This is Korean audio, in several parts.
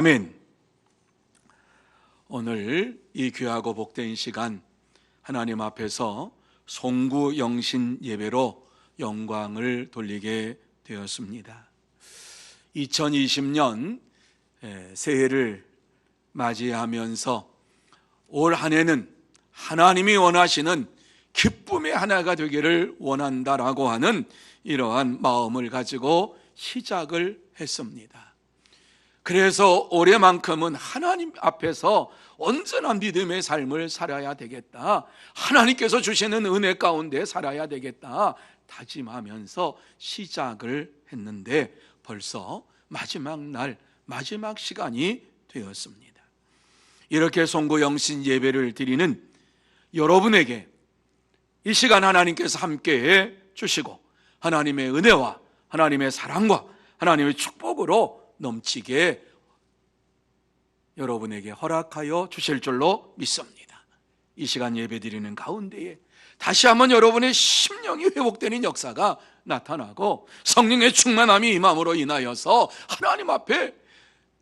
아멘. 오늘 이 귀하고 복된 시간 하나님 앞에서 송구영신 예배로 영광을 돌리게 되었습니다. 2020년 새해를 맞이하면서 올 한 해는 하나님이 원하시는 기쁨의 하나가 되기를 원한다라고 하는 이러한 마음을 가지고 시작을 했습니다. 그래서 올해만큼은 하나님 앞에서 온전한 믿음의 삶을 살아야 되겠다, 하나님께서 주시는 은혜 가운데 살아야 되겠다 다짐하면서 시작을 했는데 벌써 마지막 날, 마지막 시간이 되었습니다. 이렇게 송구영신 예배를 드리는 여러분에게 이 시간 하나님께서 함께해 주시고 하나님의 은혜와 하나님의 사랑과 하나님의 축복으로 넘치게 여러분에게 허락하여 주실 줄로 믿습니다. 이 시간 예배드리는 가운데에 다시 한번 여러분의 심령이 회복되는 역사가 나타나고 성령의 충만함이 임함으로 인하여서 하나님 앞에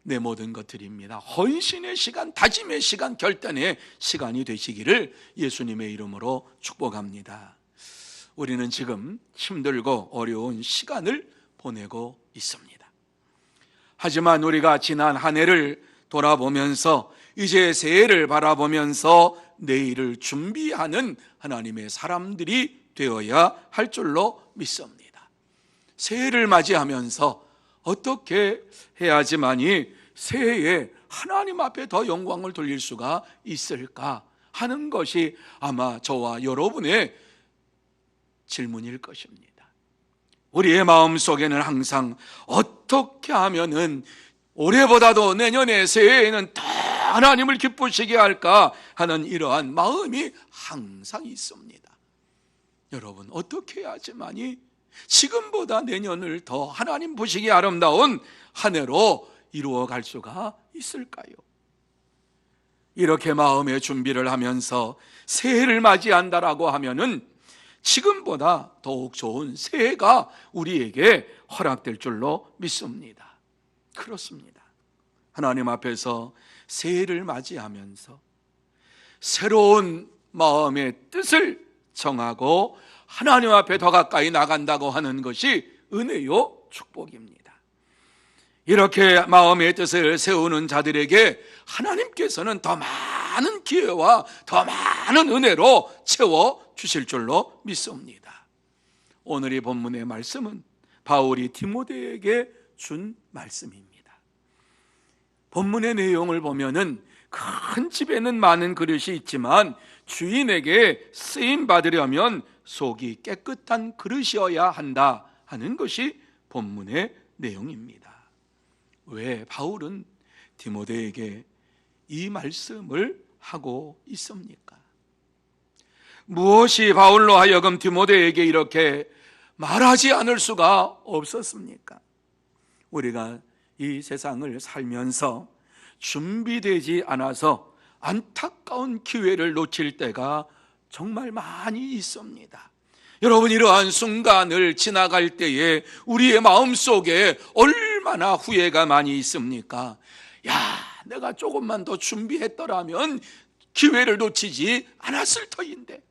내 모든 것 드립니다, 헌신의 시간, 다짐의 시간, 결단의 시간이 되시기를 예수님의 이름으로 축복합니다. 우리는 지금 힘들고 어려운 시간을 보내고 있습니다. 하지만 우리가 지난 한 해를 돌아보면서 이제 새해를 바라보면서 내일을 준비하는 하나님의 사람들이 되어야 할 줄로 믿습니다. 새해를 맞이하면서 어떻게 해야지만이 새해에 하나님 앞에 더 영광을 돌릴 수가 있을까 하는 것이 아마 저와 여러분의 질문일 것입니다. 우리의 마음속에는 항상 어떻게 하면은 올해보다도 내년에 새해에는 더 하나님을 기쁘시게 할까 하는 이러한 마음이 항상 있습니다. 여러분, 어떻게 해야지만이 지금보다 내년을 더 하나님 보시기에 아름다운 한 해로 이루어갈 수가 있을까요? 이렇게 마음의 준비를 하면서 새해를 맞이한다라고 하면은 지금보다 더욱 좋은 새해가 우리에게 허락될 줄로 믿습니다. 그렇습니다. 하나님 앞에서 새해를 맞이하면서 새로운 마음의 뜻을 정하고 하나님 앞에 더 가까이 나간다고 하는 것이 은혜요 축복입니다. 이렇게 마음의 뜻을 세우는 자들에게 하나님께서는 더 많은 기회와 더 많은 은혜로 채워 주실 줄로 믿습니다. 오늘 이 본문의 말씀은 바울이 디모데에게 준 말씀입니다. 본문의 내용을 보면은 큰 집에는 많은 그릇이 있지만 주인에게 쓰임 받으려면 속이 깨끗한 그릇이어야 한다 하는 것이 본문의 내용입니다. 왜 바울은 디모데에게 이 말씀을 하고 있습니까? 무엇이 바울로 하여금 디모데에게 이렇게 말하지 않을 수가 없었습니까? 우리가 이 세상을 살면서 준비되지 않아서 안타까운 기회를 놓칠 때가 정말 많이 있습니다. 여러분, 이러한 순간을 지나갈 때에 우리의 마음속에 얼마나 후회가 많이 있습니까? 야, 내가 조금만 더 준비했더라면 기회를 놓치지 않았을 터인데,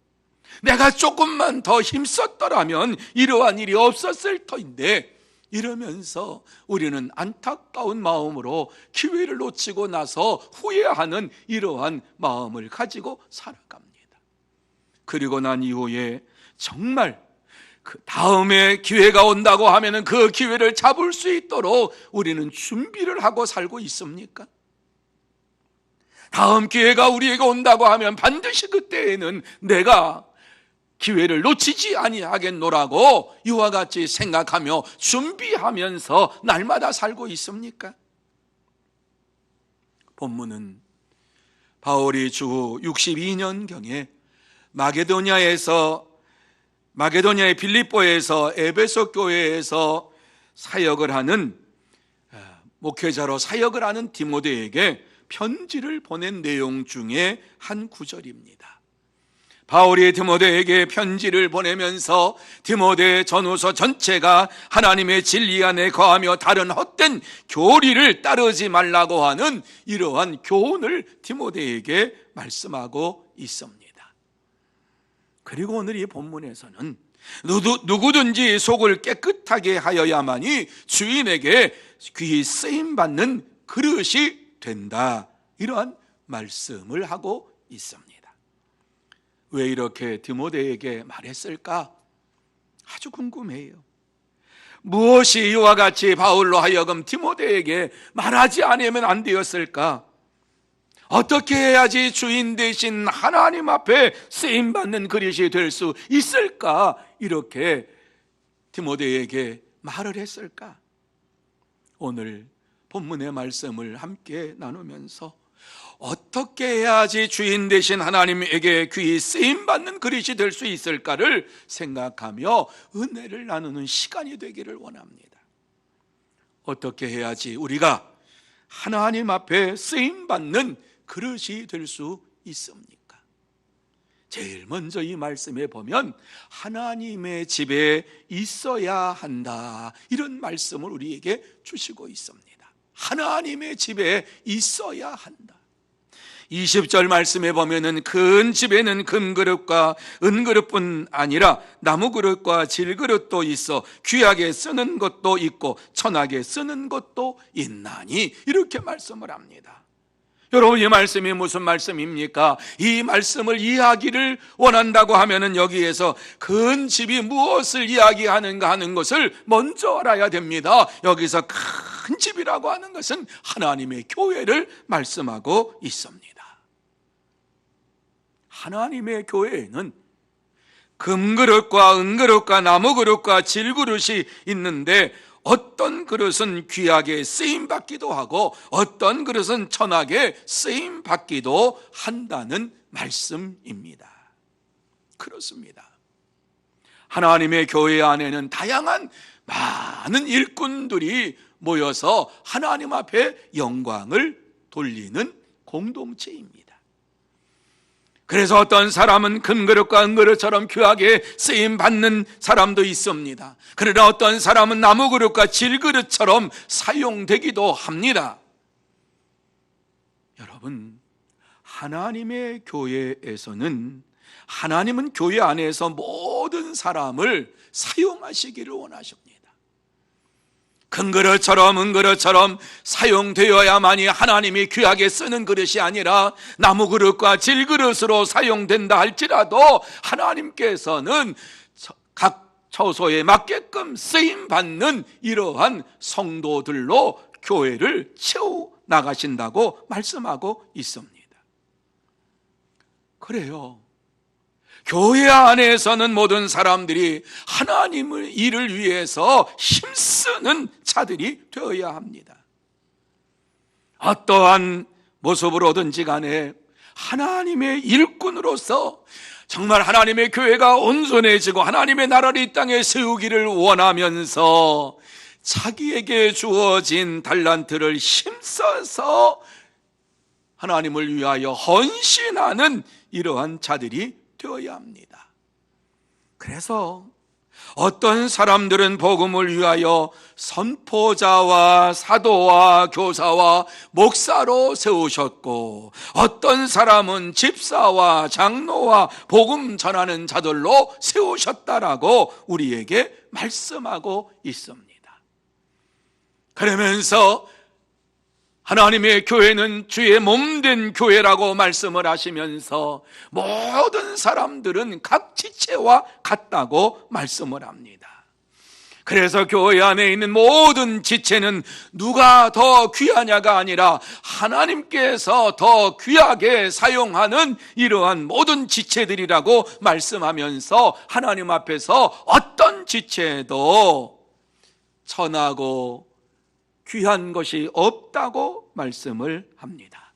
내가 조금만 더 힘썼더라면 이러한 일이 없었을 터인데, 이러면서 우리는 안타까운 마음으로 기회를 놓치고 나서 후회하는 이러한 마음을 가지고 살아갑니다. 그리고 난 이후에 정말 그 다음에 기회가 온다고 하면은 그 기회를 잡을 수 있도록 우리는 준비를 하고 살고 있습니까? 다음 기회가 우리에게 온다고 하면 반드시 그때에는 내가 기회를 놓치지 아니하겠노라고 이와 같이 생각하며 준비하면서 날마다 살고 있습니까? 본문은 바울이 주후 62년경에 마게도냐의 빌립보에서 에베소 교회에서 사역을 하는 목회자로 사역을 하는 디모데에게 편지를 보낸 내용 중에 한 구절입니다. 바울이 디모데에게 편지를 보내면서 디모데 전후서 전체가 하나님의 진리 안에 거하며 다른 헛된 교리를 따르지 말라고 하는 이러한 교훈을 디모데에게 말씀하고 있습니다. 그리고 오늘 이 본문에서는 누구든지 속을 깨끗하게 하여야만이 주인에게 귀히 쓰임받는 그릇이 된다, 이러한 말씀을 하고 있습니다. 왜 이렇게 디모데에게 말했을까? 아주 궁금해요. 무엇이 이와 같이 바울로 하여금 디모데에게 말하지 않으면 안 되었을까? 어떻게 해야지 주인 대신 하나님 앞에 쓰임받는 그릇이 될 수 있을까? 이렇게 디모데에게 말을 했을까? 오늘 본문의 말씀을 함께 나누면서 어떻게 해야지 주인 대신 하나님에게 귀히 쓰임받는 그릇이 될 수 있을까를 생각하며 은혜를 나누는 시간이 되기를 원합니다. 어떻게 해야지 우리가 하나님 앞에 쓰임받는 그릇이 될 수 있습니까? 제일 먼저 이 말씀에 보면 하나님의 집에 있어야 한다, 이런 말씀을 우리에게 주시고 있습니다. 하나님의 집에 있어야 한다. 20절 말씀에 보면은 큰 집에는 금그릇과 은그릇뿐 아니라 나무그릇과 질그릇도 있어 귀하게 쓰는 것도 있고 천하게 쓰는 것도 있나니, 이렇게 말씀을 합니다. 여러분, 이 말씀이 무슨 말씀입니까? 이 말씀을 이해하기를 원한다고 하면은 여기에서 큰 집이 무엇을 이야기하는가 하는 것을 먼저 알아야 됩니다. 여기서 큰 집이라고 하는 것은 하나님의 교회를 말씀하고 있습니다. 하나님의 교회에는 금그릇과 은그릇과 나무그릇과 질그릇이 있는데 어떤 그릇은 귀하게 쓰임받기도 하고 어떤 그릇은 천하게 쓰임받기도 한다는 말씀입니다. 그렇습니다. 하나님의 교회 안에는 다양한 많은 일꾼들이 모여서 하나님 앞에 영광을 돌리는 공동체입니다. 그래서 어떤 사람은 금그릇과 은그릇처럼 귀하게 쓰임받는 사람도 있습니다. 그러나 어떤 사람은 나무그릇과 질그릇처럼 사용되기도 합니다. 여러분, 하나님의 교회에서는 하나님은 교회 안에서 모든 사람을 사용하시기를 원하십니다. 금그릇처럼 은그릇처럼 사용되어야만이 하나님이 귀하게 쓰는 그릇이 아니라 나무그릇과 질그릇으로 사용된다 할지라도 하나님께서는 각 처소에 맞게끔 쓰임받는 이러한 성도들로 교회를 채워 나가신다고 말씀하고 있습니다. 그래요, 교회 안에서는 모든 사람들이 하나님의 일을 위해서 힘쓰는 자들이 되어야 합니다. 어떠한 모습으로든지 간에 하나님의 일꾼으로서 정말 하나님의 교회가 온전해지고 하나님의 나라를 이 땅에 세우기를 원하면서 자기에게 주어진 달란트를 힘써서 하나님을 위하여 헌신하는 이러한 자들이 되어야 합니다. 그래서 어떤 사람들은 복음을 위하여 선포자와 사도와 교사와 목사로 세우셨고 어떤 사람은 집사와 장로와 복음 전하는 자들로 세우셨다라고 우리에게 말씀하고 있습니다. 그러면서 하나님의 교회는 주의 몸된 교회라고 말씀을 하시면서 모든 사람들은 각 지체와 같다고 말씀을 합니다. 그래서 교회 안에 있는 모든 지체는 누가 더 귀하냐가 아니라 하나님께서 더 귀하게 사용하는 이러한 모든 지체들이라고 말씀하면서 하나님 앞에서 어떤 지체도 천하고 귀한 것이 없다고 말씀을 합니다.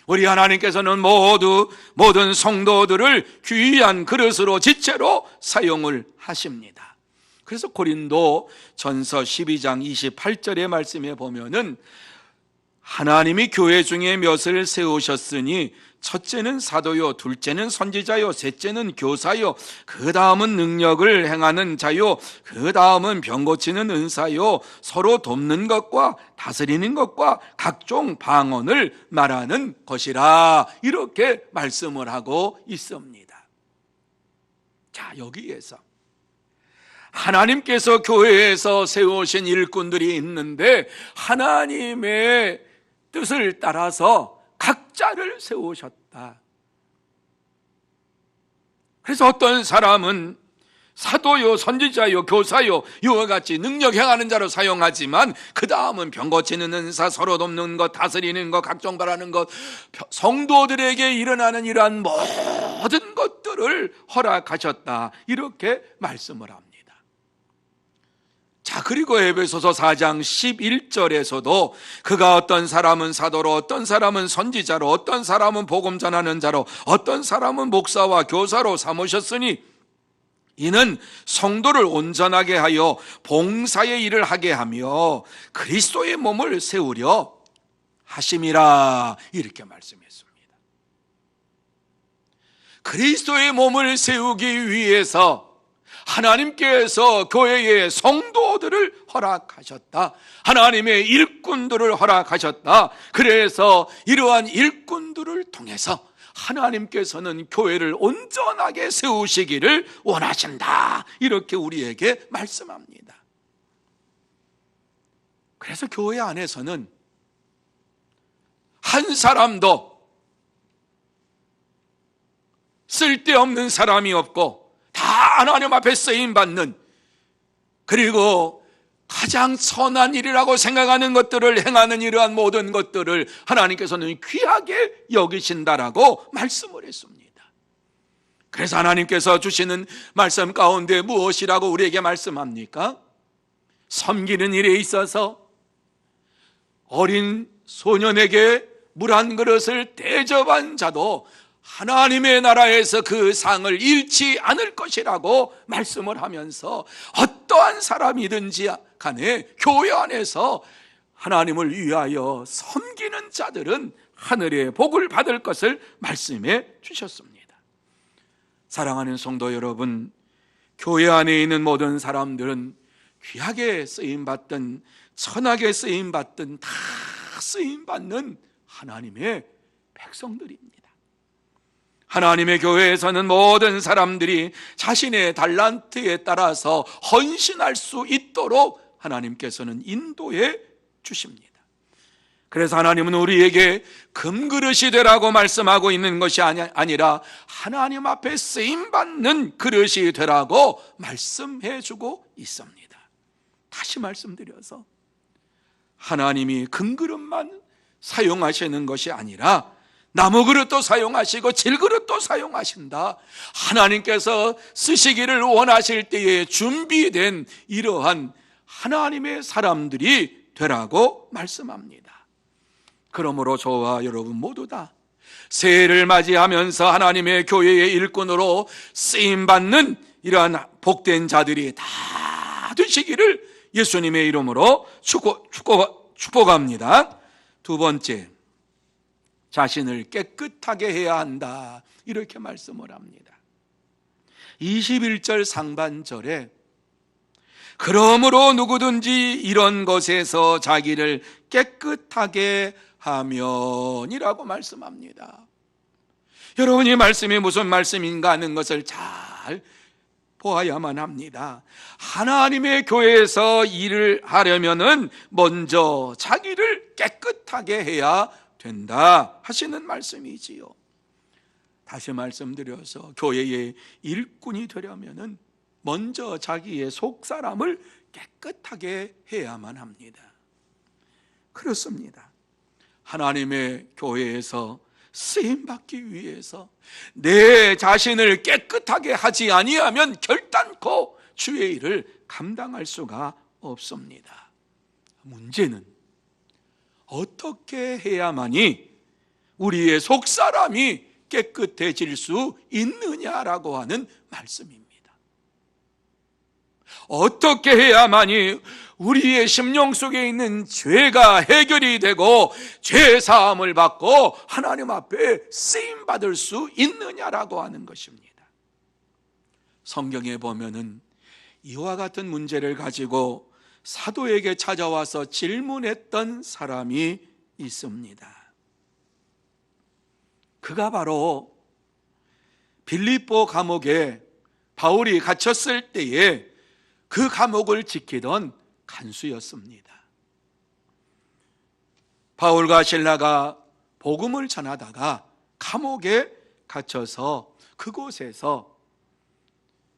우리 하나님께서는 모든 성도들을 귀한 그릇으로 지체로 사용을 하십니다. 그래서 고린도 전서 12장 28절의 말씀에 보면은 하나님이 교회 중에 몇을 세우셨으니 첫째는 사도요, 둘째는 선지자요, 셋째는 교사요, 그 다음은 능력을 행하는 자요, 그 다음은 병 고치는 은사요, 서로 돕는 것과 다스리는 것과 각종 방언을 말하는 것이라, 이렇게 말씀을 하고 있습니다. 자, 여기에서 하나님께서 교회에서 세우신 일꾼들이 있는데 하나님의 뜻을 따라서 각자를 세우셨다. 그래서 어떤 사람은 사도요, 선지자요, 교사요, 이와 같이 능력 행하는 자로 사용하지만 그 다음은 병 고치는 은사, 서로 돕는 것, 다스리는 것, 각종 바라는 것, 성도들에게 일어나는 이러한 모든 것들을 허락하셨다, 이렇게 말씀을 합니다. 자, 그리고 에베소서 4장 11절에서도 그가 어떤 사람은 사도로, 어떤 사람은 선지자로, 어떤 사람은 복음 전하는 자로, 어떤 사람은 목사와 교사로 삼으셨으니 이는 성도를 온전하게 하여 봉사의 일을 하게 하며 그리스도의 몸을 세우려 하심이라, 이렇게 말씀했습니다. 그리스도의 몸을 세우기 위해서 하나님께서 교회의 성도들을 허락하셨다. 하나님의 일꾼들을 허락하셨다. 그래서 이러한 일꾼들을 통해서 하나님께서는 교회를 온전하게 세우시기를 원하신다, 이렇게 우리에게 말씀합니다. 그래서 교회 안에서는 한 사람도 쓸데없는 사람이 없고 다 하나님 앞에 쓰임받는, 그리고 가장 선한 일이라고 생각하는 것들을 행하는 이러한 모든 것들을 하나님께서는 귀하게 여기신다라고 말씀을 했습니다. 그래서 하나님께서 주시는 말씀 가운데 무엇이라고 우리에게 말씀합니까? 섬기는 일에 있어서 어린 소년에게 물 한 그릇을 대접한 자도 하나님의 나라에서 그 상을 잃지 않을 것이라고 말씀을 하면서 어떠한 사람이든지 간에 교회 안에서 하나님을 위하여 섬기는 자들은 하늘의 복을 받을 것을 말씀해 주셨습니다. 사랑하는 성도 여러분, 교회 안에 있는 모든 사람들은 귀하게 쓰임받든 천하게 쓰임받든 다 쓰임받는 하나님의 백성들입니다. 하나님의 교회에서는 모든 사람들이 자신의 달란트에 따라서 헌신할 수 있도록 하나님께서는 인도해 주십니다. 그래서 하나님은 우리에게 금그릇이 되라고 말씀하고 있는 것이 아니라 하나님 앞에 쓰임받는 그릇이 되라고 말씀해 주고 있습니다. 다시 말씀드려서 하나님이 금그릇만 사용하시는 것이 아니라 나무 그릇도 사용하시고 질그릇도 사용하신다. 하나님께서 쓰시기를 원하실 때에 준비된 이러한 하나님의 사람들이 되라고 말씀합니다. 그러므로 저와 여러분 모두 다 새해를 맞이하면서 하나님의 교회의 일꾼으로 쓰임받는 이러한 복된 자들이 다 되시기를 예수님의 이름으로 축복합니다. 두 번째, 자신을 깨끗하게 해야 한다, 이렇게 말씀을 합니다. 21절 상반절에 그러므로 누구든지 이런 것에서 자기를 깨끗하게 하면이라고 말씀합니다. 여러분, 이 말씀이 무슨 말씀인가 하는 것을 잘 보아야만 합니다. 하나님의 교회에서 일을 하려면은 먼저 자기를 깨끗하게 해야 된다 하시는 말씀이지요. 다시 말씀드려서 교회의 일꾼이 되려면은 먼저 자기의 속사람을 깨끗하게 해야만 합니다. 그렇습니다. 하나님의 교회에서 쓰임받기 위해서 내 자신을 깨끗하게 하지 아니하면 결단코 주의 일을 감당할 수가 없습니다. 문제는 어떻게 해야만이 우리의 속사람이 깨끗해질 수 있느냐라고 하는 말씀입니다. 어떻게 해야만이 우리의 심령 속에 있는 죄가 해결이 되고 죄 사함을 받고 하나님 앞에 쓰임 받을 수 있느냐라고 하는 것입니다. 성경에 보면은 이와 같은 문제를 가지고 사도에게 찾아와서 질문했던 사람이 있습니다. 그가 바로 빌립보 감옥에 바울이 갇혔을 때에 그 감옥을 지키던 간수였습니다. 바울과 실라가 복음을 전하다가 감옥에 갇혀서 그곳에서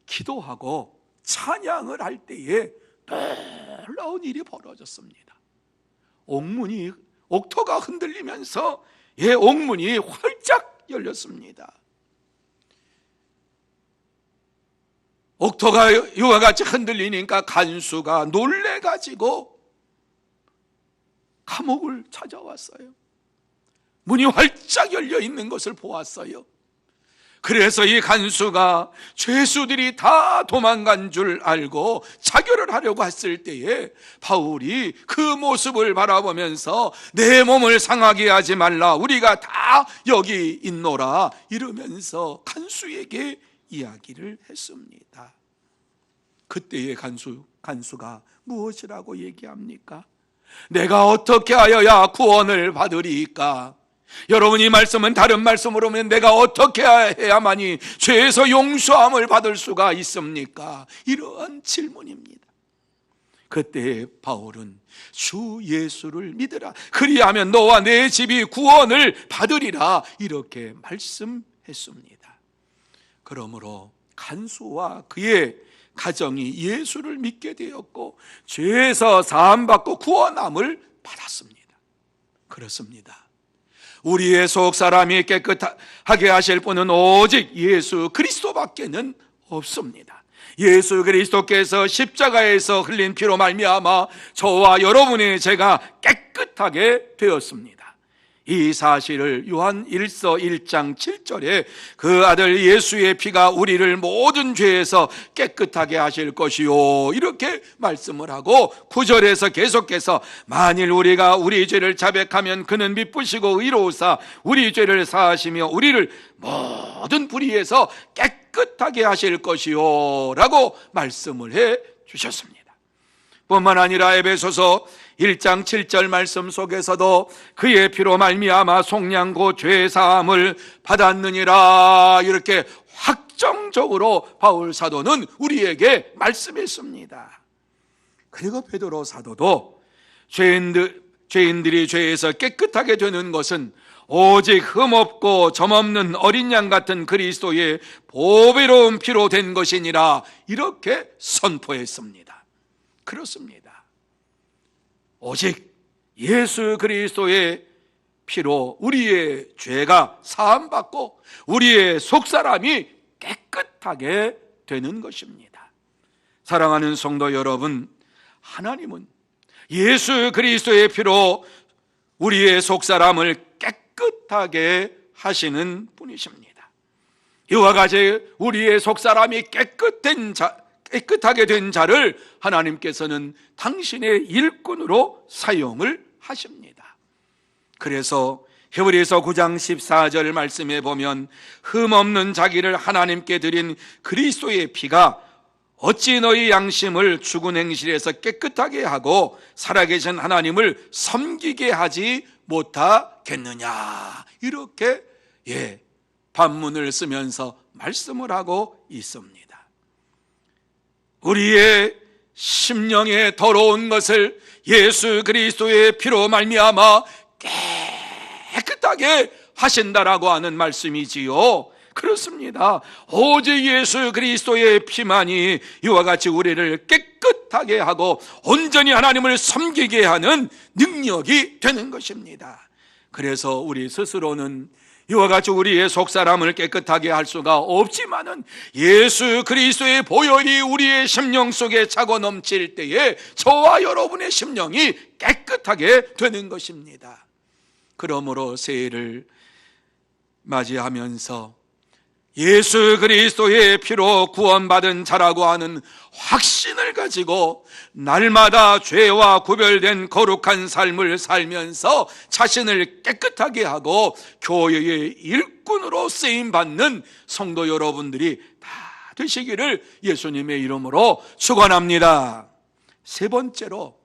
기도하고 찬양을 할 때에 놀라운 일이 벌어졌습니다. 옥토가 흔들리면서 옥문이 활짝 열렸습니다. 옥토가 이와 같이 흔들리니까 간수가 놀래가지고 감옥을 찾아왔어요. 문이 활짝 열려 있는 것을 보았어요. 그래서 이 간수가 죄수들이 다 도망간 줄 알고 자결을 하려고 했을 때에 바울이 그 모습을 바라보면서 내 몸을 상하게 하지 말라, 우리가 다 여기 있노라 이러면서 간수에게 이야기를 했습니다. 그때의 간수가 무엇이라고 얘기합니까? 내가 어떻게 하여야 구원을 받으리까? 여러분이 말씀은 다른 말씀으로 보면 내가 어떻게 해야만이 죄에서 용서함을 받을 수가 있습니까? 이러한 질문입니다. 그때 바울은 주 예수를 믿으라, 그리하면 너와 내 집이 구원을 받으리라 이렇게 말씀했습니다. 그러므로 간수와 그의 가정이 예수를 믿게 되었고 죄에서 사함받고 구원함을 받았습니다. 그렇습니다. 우리의 속 사람이 깨끗하게 하실 분은 오직 예수 그리스도밖에는 없습니다. 예수 그리스도께서 십자가에서 흘린 피로 말미암아 저와 여러분의 죄가 깨끗하게 되었습니다. 이 사실을 요한 1서 1장 7절에 그 아들 예수의 피가 우리를 모든 죄에서 깨끗하게 하실 것이요 이렇게 말씀을 하고 9절에서 계속해서 만일 우리가 우리 죄를 자백하면 그는 미쁘시고 의로우사 우리 죄를 사하시며 우리를 모든 불의에서 깨끗하게 하실 것이요 라고 말씀을 해 주셨습니다. 뿐만 아니라 에베소서 1장 7절 말씀 속에서도 그의 피로 말미암아 속량고 죄 사함을 받았느니라 이렇게 확정적으로 바울 사도는 우리에게 말씀했습니다. 그리고 베드로 사도도 죄인들이 죄에서 깨끗하게 되는 것은 오직 흠없고 점없는 어린 양 같은 그리스도의 보배로운 피로 된 것이니라 이렇게 선포했습니다. 그렇습니다. 오직 예수 그리스도의 피로 우리의 죄가 사함받고 우리의 속사람이 깨끗하게 되는 것입니다. 사랑하는 성도 여러분, 하나님은 예수 그리스도의 피로 우리의 속사람을 깨끗하게 하시는 분이십니다. 이와 같이 우리의 속사람이 깨끗하게 된 자를 하나님께서는 당신의 일꾼으로 사용을 하십니다. 그래서 히브리서 9장 14절 말씀에 보면 흠없는 자기를 하나님께 드린 그리스도의 피가 어찌 너희 양심을 죽은 행실에서 깨끗하게 하고 살아계신 하나님을 섬기게 하지 못하겠느냐 이렇게 반문을 쓰면서 말씀을 하고 있습니다. 우리의 심령에 더러운 것을 예수 그리스도의 피로 말미암아 깨끗하게 하신다라고 하는 말씀이지요. 그렇습니다. 오직 예수 그리스도의 피만이 이와 같이 우리를 깨끗하게 하고 온전히 하나님을 섬기게 하는 능력이 되는 것입니다. 그래서 우리 스스로는 이와 같이 우리의 속사람을 깨끗하게 할 수가 없지만은 예수 그리스도의 보혈이 우리의 심령 속에 차고 넘칠 때에 저와 여러분의 심령이 깨끗하게 되는 것입니다. 그러므로 새해를 맞이하면서 예수 그리스도의 피로 구원받은 자라고 하는 확신을 가지고 날마다 죄와 구별된 거룩한 삶을 살면서 자신을 깨끗하게 하고 교회의 일꾼으로 쓰임받는 성도 여러분들이 다 되시기를 예수님의 이름으로 축원합니다. 세 번째로,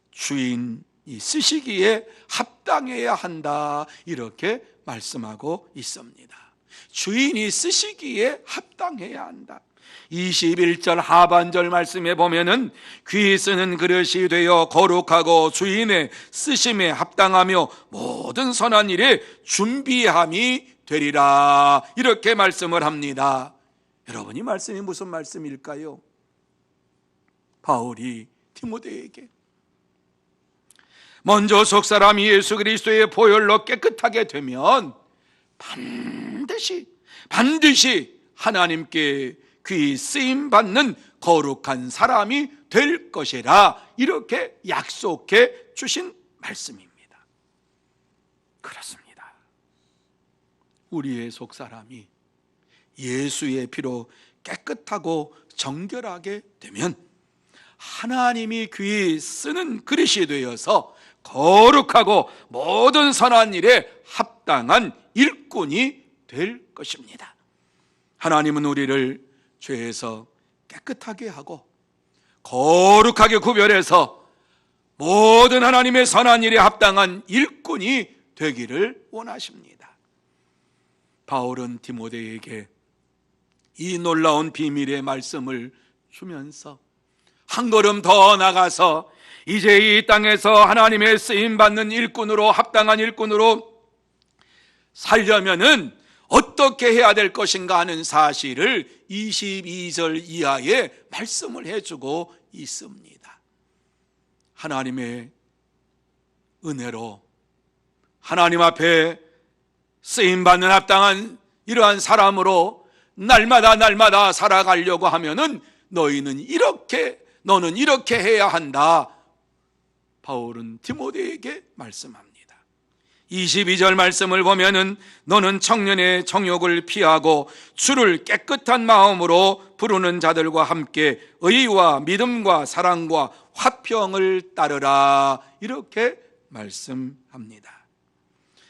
주인이 쓰시기에 합당해야 한다, 이렇게 말씀하고 있습니다. 주인이 쓰시기에 합당해야 한다. 21절 하반절 말씀에 보면은 귀 쓰는 그릇이 되어 거룩하고 주인의 쓰심에 합당하며 모든 선한 일에 준비함이 되리라, 이렇게 말씀을 합니다. 여러분, 이 말씀이 무슨 말씀일까요? 바울이 디모데에게 먼저 속사람이 예수 그리스도의 보혈로 깨끗하게 되면 반드시 하나님께 귀 쓰임받는 거룩한 사람이 될 것이라, 이렇게 약속해 주신 말씀입니다. 그렇습니다. 우리의 속사람이 예수의 피로 깨끗하고 정결하게 되면 하나님이 귀 쓰는 그릇이 되어서 거룩하고 모든 선한 일에 합당한 일꾼이 될 것입니다. 하나님은 우리를 죄에서 깨끗하게 하고 거룩하게 구별해서 모든 하나님의 선한 일에 합당한 일꾼이 되기를 원하십니다. 바울은 디모데에게 이 놀라운 비밀의 말씀을 주면서 한 걸음 더 나가서 이제 이 땅에서 하나님의 쓰임받는 일꾼으로, 합당한 일꾼으로 살려면은 어떻게 해야 될 것인가 하는 사실을 22절 이하에 말씀을 해주고 있습니다. 하나님의 은혜로 하나님 앞에 쓰임받는 합당한 이러한 사람으로 날마다 살아가려고 하면은 너는 이렇게 해야 한다, 바울은 디모데에게 말씀합니다. 22절 말씀을 보면은 너는 청년의 정욕을 피하고 주를 깨끗한 마음으로 부르는 자들과 함께 의와 믿음과 사랑과 화평을 따르라, 이렇게 말씀합니다.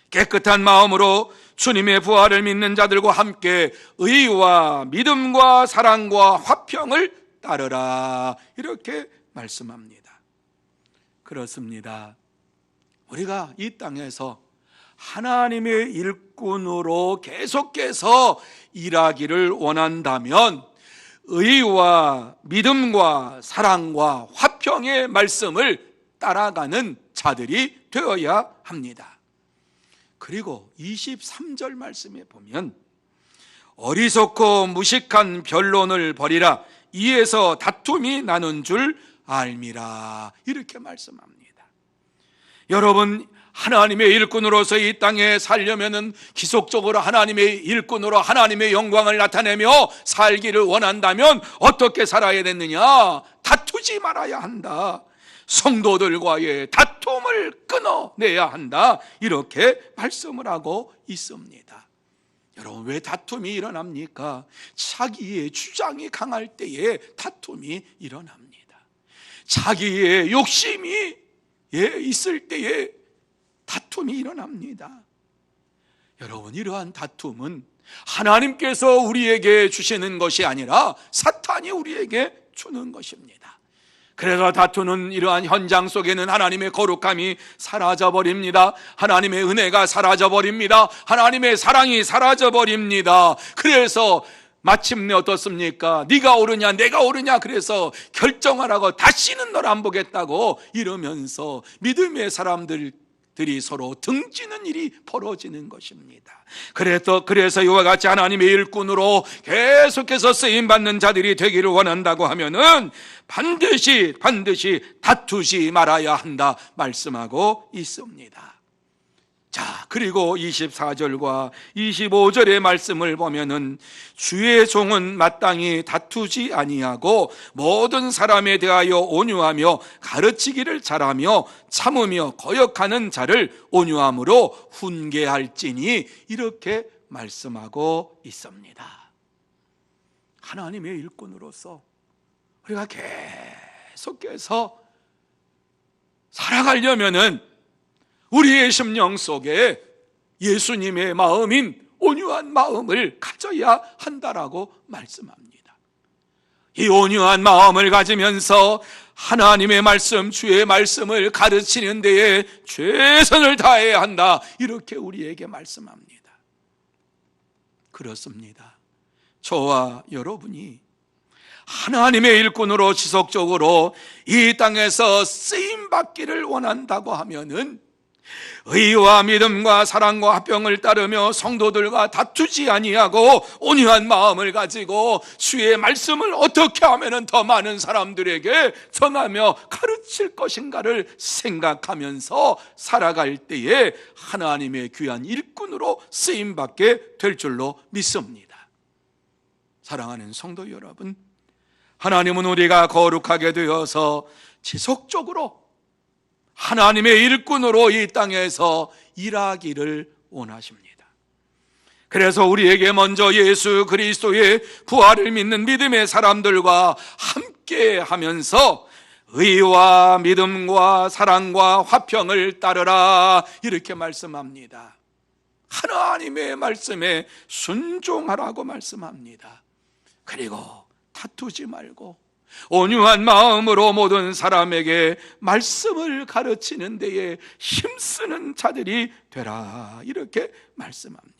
깨끗한 마음으로 주님의 부활을 믿는 자들과 함께 의와 믿음과 사랑과 화평을 따르라, 이렇게 말씀합니다. 그렇습니다. 우리가 이 땅에서 하나님의 일꾼으로 계속해서 일하기를 원한다면 의와 믿음과 사랑과 화평의 말씀을 따라가는 자들이 되어야 합니다. 그리고 23절 말씀에 보면 어리석고 무식한 변론을 버리라, 이에서 다툼이 나는 줄 알미라, 이렇게 말씀합니다. 여러분, 하나님의 일꾼으로서 이 땅에 살려면은 기속적으로 하나님의 일꾼으로 하나님의 영광을 나타내며 살기를 원한다면 어떻게 살아야 되느냐? 다투지 말아야 한다. 성도들과의 다툼을 끊어내야 한다, 이렇게 말씀을 하고 있습니다. 여러분, 왜 다툼이 일어납니까? 자기의 주장이 강할 때에 다툼이 일어납니다. 자기의 욕심이 있을 때에 다툼이 일어납니다. 여러분, 이러한 다툼은 하나님께서 우리에게 주시는 것이 아니라 사탄이 우리에게 주는 것입니다. 그래서 다투는 이러한 현장 속에는 하나님의 거룩함이 사라져버립니다. 하나님의 은혜가 사라져버립니다. 하나님의 사랑이 사라져버립니다. 그래서 마침내 어떻습니까? 네가 옳으냐 내가 옳으냐, 그래서 결정하라고, 다시는 널 안 보겠다고 이러면서 믿음의 사람들이 서로 등지는 일이 벌어지는 것입니다. 그래서 이와 같이 하나님의 일꾼으로 계속해서 쓰임받는 자들이 되기를 원한다고 하면은 반드시 다투지 말아야 한다 말씀하고 있습니다. 자, 그리고 24절과 25절의 말씀을 보면은 주의 종은 마땅히 다투지 아니하고 모든 사람에 대하여 온유하며 가르치기를 잘하며 참으며 거역하는 자를 온유함으로 훈계할지니, 이렇게 말씀하고 있습니다. 하나님의 일꾼으로서 우리가 계속해서 살아가려면은 우리의 심령 속에 예수님의 마음인 온유한 마음을 가져야 한다라고 말씀합니다. 이 온유한 마음을 가지면서 하나님의 말씀, 주의 말씀을 가르치는 데에 최선을 다해야 한다, 이렇게 우리에게 말씀합니다. 그렇습니다. 저와 여러분이 하나님의 일꾼으로 지속적으로 이 땅에서 쓰임받기를 원한다고 하면은 의와 믿음과 사랑과 화평을 따르며 성도들과 다투지 아니하고 온유한 마음을 가지고 주의 말씀을 어떻게 하면 더 많은 사람들에게 전하며 가르칠 것인가를 생각하면서 살아갈 때에 하나님의 귀한 일꾼으로 쓰임받게 될 줄로 믿습니다. 사랑하는 성도 여러분, 하나님은 우리가 거룩하게 되어서 지속적으로 하나님의 일꾼으로 이 땅에서 일하기를 원하십니다. 그래서 우리에게 먼저 예수 그리스도의 부활을 믿는 믿음의 사람들과 함께 하면서 의와 믿음과 사랑과 화평을 따르라, 이렇게 말씀합니다. 하나님의 말씀에 순종하라고 말씀합니다. 그리고 다투지 말고 온유한 마음으로 모든 사람에게 말씀을 가르치는 데에 힘쓰는 자들이 되라, 이렇게 말씀합니다.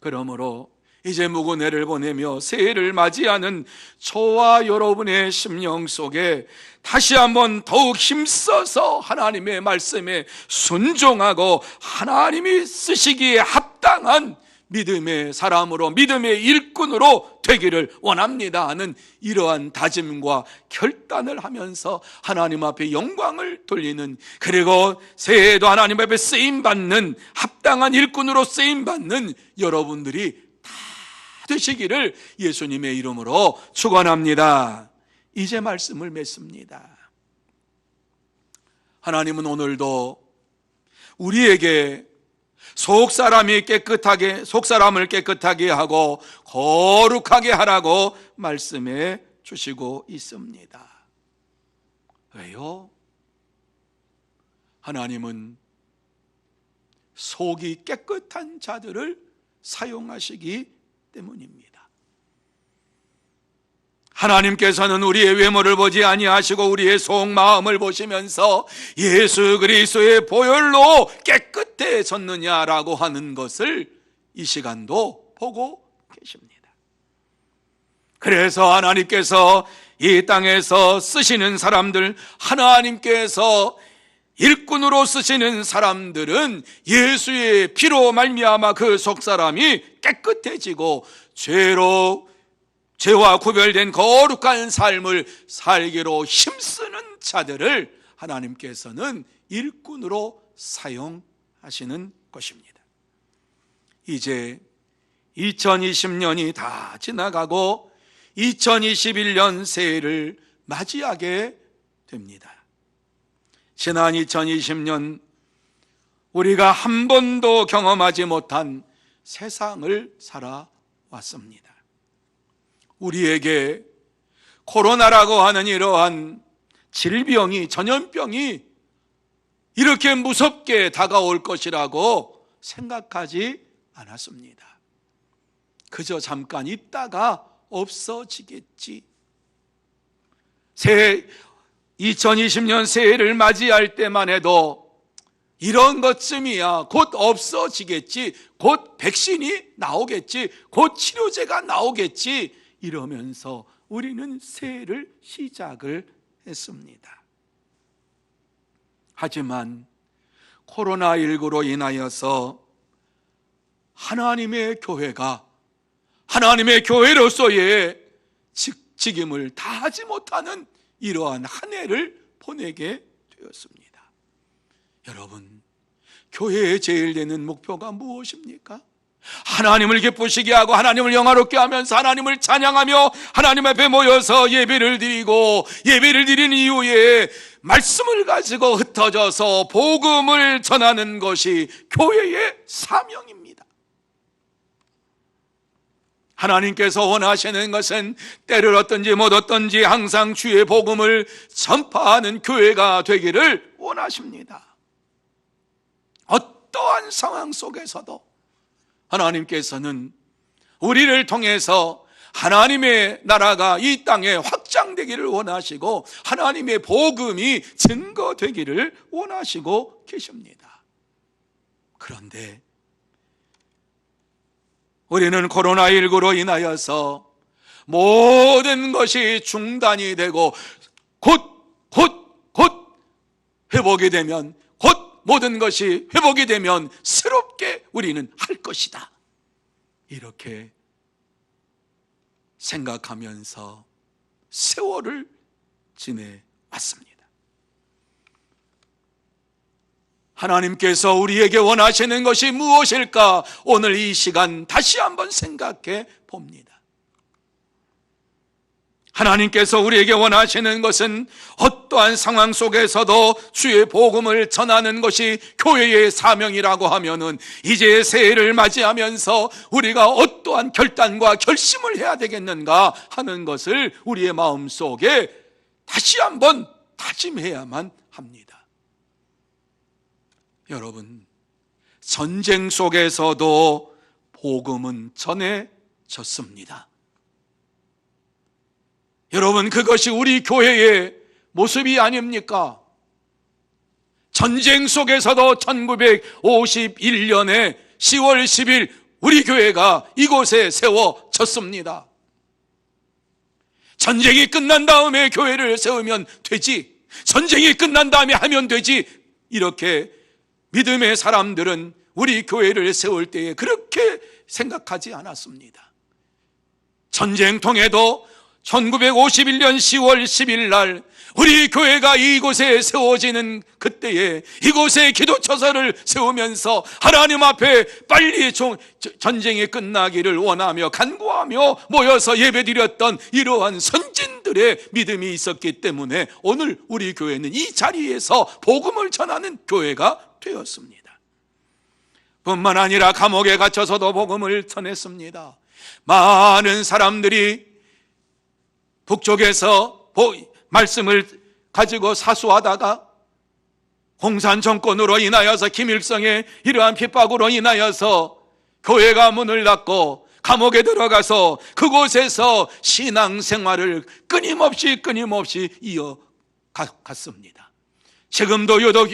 그러므로 이제 묵은 해를 보내며 새해를 맞이하는 저와 여러분의 심령 속에 다시 한번 더욱 힘써서 하나님의 말씀에 순종하고 하나님이 쓰시기에 합당한 믿음의 사람으로, 믿음의 일꾼으로 되기를 원합니다 하는 이러한 다짐과 결단을 하면서 하나님 앞에 영광을 돌리는, 그리고 새해에도 하나님 앞에 쓰임받는 합당한 일꾼으로 쓰임받는 여러분들이 다 되시기를 예수님의 이름으로 축원합니다. 이제 말씀을 맺습니다. 하나님은 오늘도 우리에게 속사람을 깨끗하게 하고 거룩하게 하라고 말씀해 주시고 있습니다. 왜요? 하나님은 속이 깨끗한 자들을 사용하시기 때문입니다. 하나님께서는 우리의 외모를 보지 아니하시고 우리의 속마음을 보시면서 예수 그리스도의 보혈로 깨끗해졌느냐라고 하는 것을 이 시간도 보고 계십니다. 그래서 하나님께서 이 땅에서 쓰시는 사람들, 하나님께서 일꾼으로 쓰시는 사람들은 예수의 피로 말미암아 그 속사람이 깨끗해지고 죄와 구별된 거룩한 삶을 살기로 힘쓰는 자들을 하나님께서는 일꾼으로 사용하시는 것입니다. 이제 2020년이 다 지나가고 2021년 새해를 맞이하게 됩니다. 지난 2020년 우리가 한 번도 경험하지 못한 세상을 살아왔습니다. 우리에게 코로나라고 하는 이러한 질병이, 전염병이 이렇게 무섭게 다가올 것이라고 생각하지 않았습니다. 그저 잠깐 있다가 없어지겠지. 2020년 새해를 맞이할 때만 해도 이런 것쯤이야, 곧 없어지겠지, 곧 백신이 나오겠지, 곧 치료제가 나오겠지, 이러면서 우리는 새해를 시작을 했습니다. 하지만 코로나19로 인하여서 하나님의 교회가 하나님의 교회로서의 직임을 다하지 못하는 이러한 한 해를 보내게 되었습니다. 여러분, 교회의 제일 되는 목표가 무엇입니까? 하나님을 기쁘시게 하고 하나님을 영화롭게 하면서 하나님을 찬양하며 하나님 앞에 모여서 예배를 드리고, 예배를 드린 이후에 말씀을 가지고 흩어져서 복음을 전하는 것이 교회의 사명입니다. 하나님께서 원하시는 것은 때를 얻든지 못 얻든지 항상 주의 복음을 전파하는 교회가 되기를 원하십니다. 어떠한 상황 속에서도 하나님께서는 우리를 통해서 하나님의 나라가 이 땅에 확장되기를 원하시고 하나님의 복음이 증거되기를 원하시고 계십니다. 그런데 우리는 코로나19로 인하여서 모든 것이 중단이 되고 곧 회복이 되면, 곧 모든 것이 회복이 되면 새롭게 우리는 할 것이다, 이렇게 생각하면서 세월을 지내왔습니다. 하나님께서 우리에게 원하시는 것이 무엇일까? 오늘 이 시간 다시 한번 생각해 봅니다. 하나님께서 우리에게 원하시는 것은 어떠한 상황 속에서도 주의 복음을 전하는 것이 교회의 사명이라고 하면은 이제 새해를 맞이하면서 우리가 어떠한 결단과 결심을 해야 되겠는가 하는 것을 우리의 마음속에 다시 한번 다짐해야만 합니다. 여러분, 전쟁 속에서도 복음은 전해졌습니다. 여러분, 그것이 우리 교회의 모습이 아닙니까? 전쟁 속에서도 1951년에 10월 10일 우리 교회가 이곳에 세워졌습니다. 전쟁이 끝난 다음에 교회를 세우면 되지, 전쟁이 끝난 다음에 하면 되지, 이렇게 믿음의 사람들은 우리 교회를 세울 때에 그렇게 생각하지 않았습니다. 전쟁통에도 1951년 10월 10일 날 우리 교회가 이곳에 세워지는 그때에 이곳에 기도처서를 세우면서 하나님 앞에 빨리 전쟁이 끝나기를 원하며 간구하며 모여서 예배드렸던 이러한 선진들의 믿음이 있었기 때문에 오늘 우리 교회는 이 자리에서 복음을 전하는 교회가 되었습니다. 뿐만 아니라 감옥에 갇혀서도 복음을 전했습니다. 많은 사람들이 북쪽에서 말씀을 가지고 사수하다가 공산 정권으로 인하여서 김일성의 이러한 핍박으로 인하여서 교회가 문을 닫고 감옥에 들어가서 그곳에서 신앙생활을 끊임없이 이어갔습니다. 지금도 유독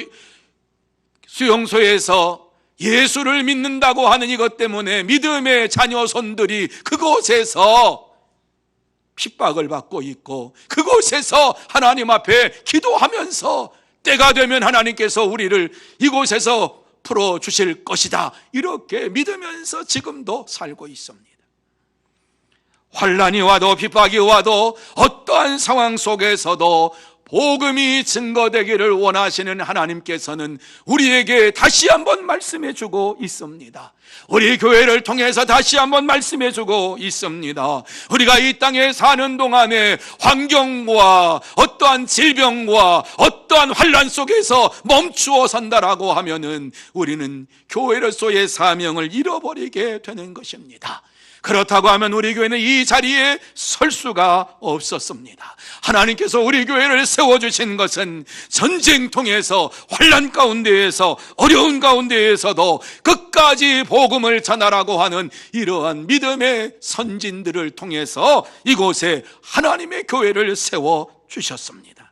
수용소에서 예수를 믿는다고 하는 이것 때문에 믿음의 자녀손들이 그곳에서 핍박을 받고 있고 그곳에서 하나님 앞에 기도하면서 때가 되면 하나님께서 우리를 이곳에서 풀어주실 것이다, 이렇게 믿으면서 지금도 살고 있습니다. 환난이 와도 핍박이 와도 어떠한 상황 속에서도 복음이 증거되기를 원하시는 하나님께서는 우리에게 다시 한번 말씀해 주고 있습니다. 우리 교회를 통해서 다시 한번 말씀해 주고 있습니다. 우리가 이 땅에 사는 동안에 환경과 어떠한 질병과 어떠한 환난 속에서 멈추어 산다라고 하면은 우리는 교회로서의 사명을 잃어버리게 되는 것입니다. 그렇다고 하면 우리 교회는 이 자리에 설 수가 없었습니다. 하나님께서 우리 교회를 세워주신 것은 전쟁통에서 환난 가운데에서 어려운 가운데에서도 끝까지 복음을 전하라고 하는 이러한 믿음의 선진들을 통해서 이곳에 하나님의 교회를 세워주셨습니다.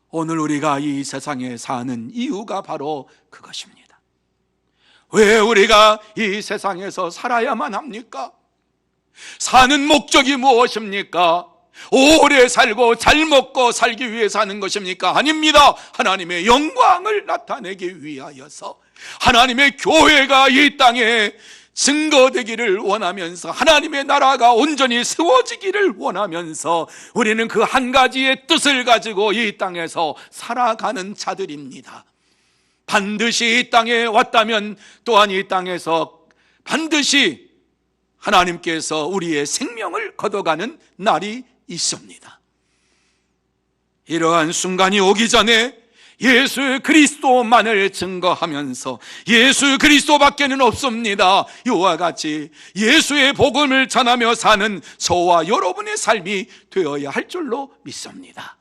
오늘 우리가 이 세상에 사는 이유가 바로 그것입니다. 왜 우리가 이 세상에서 살아야만 합니까? 사는 목적이 무엇입니까? 오래 살고 잘 먹고 살기 위해 사는 것입니까? 아닙니다. 하나님의 영광을 나타내기 위하여서 하나님의 교회가 이 땅에 증거되기를 원하면서 하나님의 나라가 온전히 세워지기를 원하면서 우리는 그 한 가지의 뜻을 가지고 이 땅에서 살아가는 자들입니다. 반드시 이 땅에 왔다면 또한 이 땅에서 반드시 하나님께서 우리의 생명을 거둬가는 날이 있습니다. 이러한 순간이 오기 전에 예수 그리스도만을 증거하면서 예수 그리스도밖에는 없습니다, 이와 같이 예수의 복음을 전하며 사는 저와 여러분의 삶이 되어야 할 줄로 믿습니다.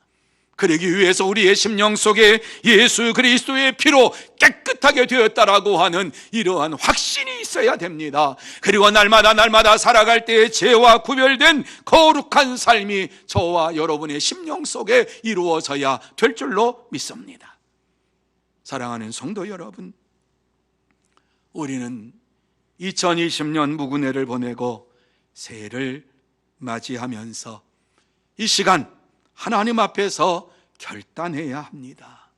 그러기 위해서 우리의 심령 속에 예수 그리스도의 피로 깨끗하게 되었다라고 하는 이러한 확신이 있어야 됩니다. 그리고 날마다 살아갈 때에 죄와 구별된 거룩한 삶이 저와 여러분의 심령 속에 이루어져야 될 줄로 믿습니다. 사랑하는 성도 여러분, 우리는 2020년 무구네를 보내고 새해를 맞이하면서 이 시간 하나님 앞에서 결단해야 합니다.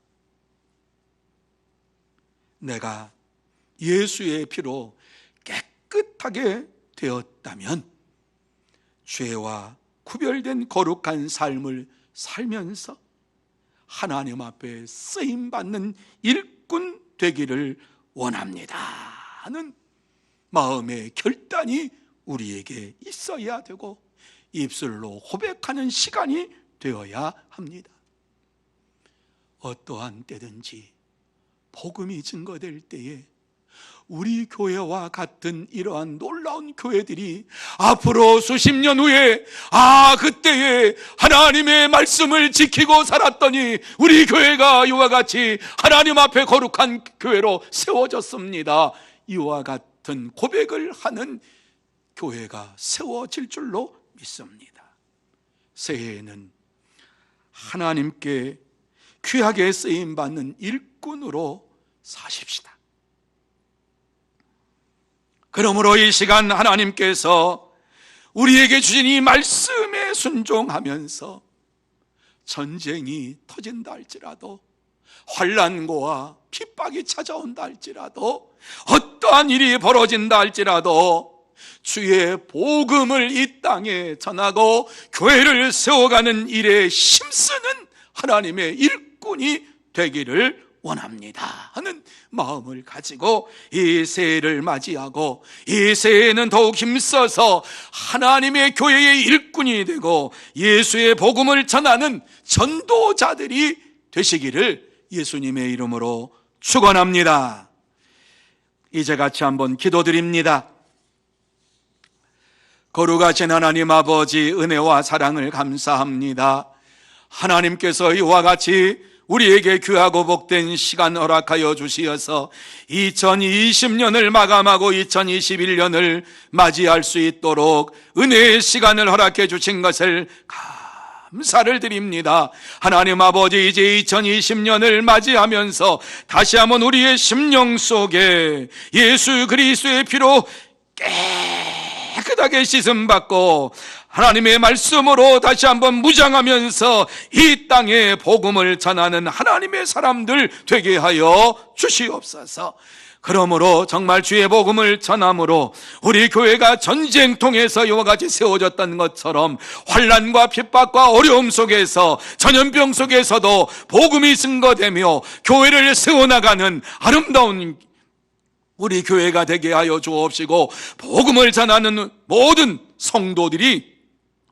내가 예수의 피로 깨끗하게 되었다면 죄와 구별된 거룩한 삶을 살면서 하나님 앞에 쓰임받는 일꾼 되기를 원합니다 하는 마음의 결단이 우리에게 있어야 되고 입술로 고백하는 시간이 되어야 합니다. 어떠한 때든지 복음이 증거될 때에 우리 교회와 같은 이러한 놀라운 교회들이 앞으로 수십 년 후에 그때에 하나님의 말씀을 지키고 살았더니 우리 교회가 이와 같이 하나님 앞에 거룩한 교회로 세워졌습니다, 이와 같은 고백을 하는 교회가 세워질 줄로 믿습니다. 새해에는 하나님께 귀하게 쓰임받는 일꾼으로 사십시다. 그러므로 이 시간 하나님께서 우리에게 주신 이 말씀에 순종하면서 전쟁이 터진다 할지라도, 환난과 핍박이 찾아온다 할지라도, 어떠한 일이 벌어진다 할지라도 주의 복음을 이 땅에 전하고 교회를 세워가는 일에 힘쓰는 하나님의 일꾼이 되기를 원합니다 하는 마음을 가지고 이 새해를 맞이하고, 이 새해에는 더욱 힘써서 하나님의 교회의 일꾼이 되고 예수의 복음을 전하는 전도자들이 되시기를 예수님의 이름으로 축원합니다. 이제 같이 한번 기도드립니다. 거룩하신 하나님 아버지, 은혜와 사랑을 감사합니다. 하나님께서 이와 같이 우리에게 귀하고 복된 시간 허락하여 주시어서 2020년을 마감하고 2021년을 맞이할 수 있도록 은혜의 시간을 허락해 주신 것을 감사를 드립니다. 하나님 아버지, 이제 2020년을 맞이하면서 다시 한번 우리의 심령 속에 예수 그리스도의 피로 깨끗하게 씻음받고 하나님의 말씀으로 다시 한번 무장하면서 이 땅에 복음을 전하는 하나님의 사람들 되게 하여 주시옵소서. 그러므로 정말 주의 복음을 전함으로 우리 교회가 전쟁통에서 이와 같이 세워졌던 것처럼 환난과 핍박과 어려움 속에서, 전염병 속에서도 복음이 증거되며 교회를 세워나가는 아름다운 우리 교회가 되게 하여 주옵시고, 복음을 전하는 모든 성도들이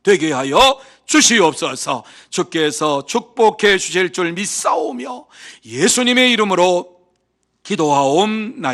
되게 하여 주시옵소서. 주께서 축복해 주실 줄 믿사오며 예수님의 이름으로 기도하옵나이다.